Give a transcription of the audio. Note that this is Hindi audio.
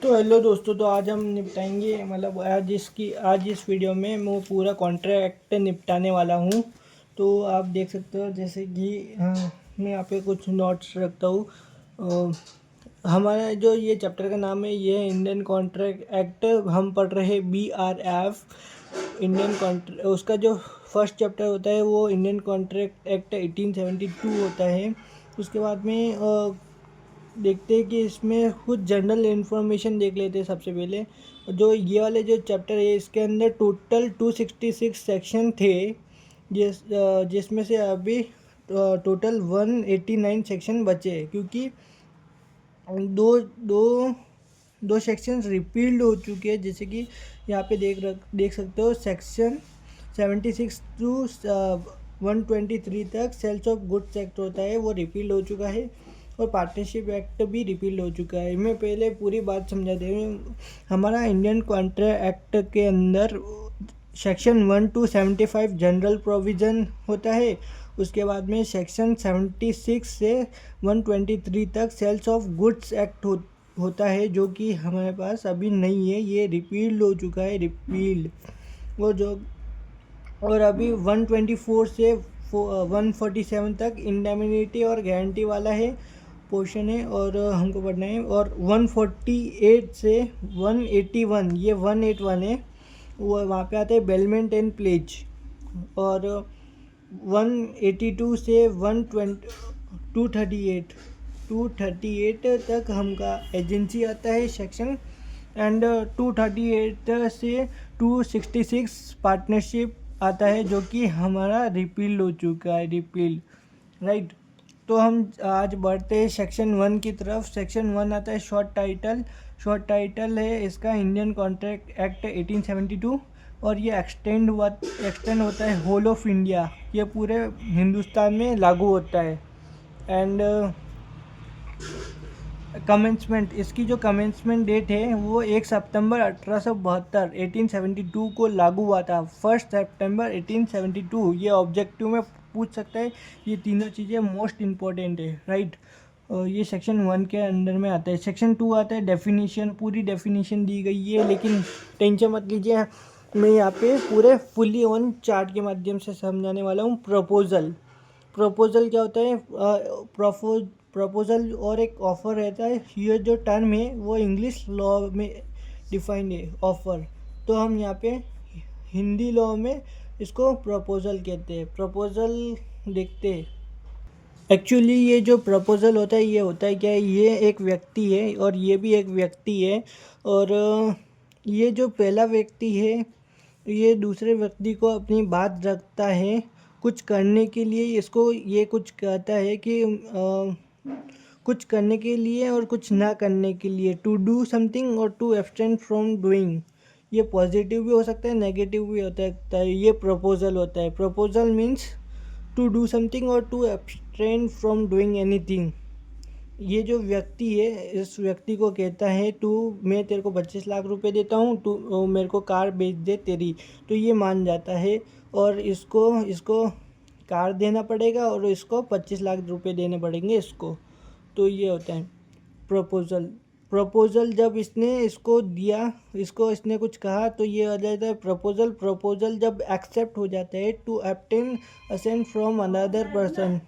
तो हेलो दोस्तों, तो आज हम निपटाएंगे मतलब आज इस वीडियो में मैं पूरा कॉन्ट्रैक्ट निपटाने वाला हूँ। तो आप देख सकते हो जैसे कि मैं यहाँ पे कुछ नोट्स रखता हूँ। हमारा जो ये चैप्टर का नाम है, ये इंडियन कॉन्ट्रैक्ट एक्ट। हम पढ़ रहे हैं BRF इंडियन कॉन्ट्रैक्ट। उसका जो फर्स्ट चैप्टर होता है वो इंडियन कॉन्ट्रैक्ट एक्ट 1872 होता है। उसके बाद में देखते हैं कि इसमें कुछ जनरल इन्फॉर्मेशन देख लेते हैं। सबसे पहले जो ये वाले जो चैप्टर है, इसके अंदर टोटल 266 सेक्शन थे, जिसमें से अभी टोटल 189 सेक्शन बचे हैं, क्योंकि दो दो दो सेक्शंस रिपील्ड हो चुके हैं। जैसे कि यहाँ पे देख सकते हो, सेक्शन 76 टू 123 तक सेल्स ऑफ गुड्स एक्ट होता है, वो रिपील्ड हो चुका है। और पार्टनरशिप एक्ट भी रिपील हो चुका है। मैं पहले पूरी बात समझा दे रही हूँ। हमारा इंडियन कॉन्ट्रैक्ट एक्ट के अंदर सेक्शन 1 to 75 जनरल प्रोविज़न होता है। उसके बाद में सेक्शन 76 से 123 तक सेल्स ऑफ गुड्स एक्ट होता है, जो कि हमारे पास अभी नहीं है, ये रिपील्ड हो चुका है, रिपील्ड। वो जो और अभी 124 से 147 तक इंडेमनिटी और गारंटी वाला है पोर्शन है, और हमको पढ़ना है। और 148 से 181, ये 181 है, वो वहाँ पे आता है बेलमेंट एंड प्लेज। और 182 से 238 तक हमका एजेंसी आता है सेक्शन। एंड 238 से 266 पार्टनरशिप आता है, जो कि हमारा रिपील हो चुका है, रिपील, राइट। तो हम आज बढ़ते हैं सेक्शन 1 की तरफ। सेक्शन 1 आता है शॉर्ट टाइटल है इसका इंडियन कॉन्ट्रैक्ट एक्ट 1872, और ये एक्सटेंड होता है होल ऑफ इंडिया, ये पूरे हिंदुस्तान में लागू होता है। एंड कमेंसमेंट, इसकी जो कमेंसमेंट डेट है वो 1 सितंबर 1872 को लागू हुआ था। 1 सितंबर 1872, ये ऑब्जेक्टिव में पूछ सकता है। ये तीनों चीज़ें मोस्ट इम्पोर्टेंट है, राइट। ये सेक्शन 1 के अंडर में आता है। सेक्शन 2 आता है डेफिनीशन, पूरी डेफिनीशन दी गई है, लेकिन टेंशन मत लीजिए, मैं यहाँ पे पूरे फुल्ली ऑन चार्ट के माध्यम से समझाने वाला हूँ। प्रपोजल क्या होता है? प्रपोजल और एक ऑफ़र रहता है। ये जो टर्म है वो इंग्लिश लॉ में डिफाइंड है, ऑफ़र। तो हम यहाँ पे हिंदी लॉ में इसको प्रपोजल कहते हैं। प्रपोजल देखते हैं। एक्चुअली ये जो प्रपोजल होता है, ये होता है क्या है, ये एक व्यक्ति है और ये भी एक व्यक्ति है। और ये जो पहला व्यक्ति है, ये दूसरे व्यक्ति को अपनी बात रखता है कुछ करने के लिए। इसको ये कुछ कहता है कि कुछ करने के लिए और कुछ ना करने के लिए, टू डू समथिंग और टू एब्सटेन फ्रॉम डूइंग। ये पॉजिटिव भी हो सकता है, नेगेटिव भी हो सकता है। ये प्रपोजल होता है। Proposal means to do something और to abstain from doing anything. ये जो व्यक्ति है, इस व्यक्ति को कहता है मैं तेरे को 25 लाख रुपए देता हूँ, तू मेरे को कार बेच दे तेरी। तो ये मान जाता है, और इसको कार देना पड़ेगा और इसको 25 लाख रुपए देने पड़ेंगे इसको। तो ये होता है प्रपोजल जब इसने इसको दिया, इसने कुछ कहा, तो ये आ जाता है प्रपोजल जब एक्सेप्ट हो जाता है, to obtain assent from another person.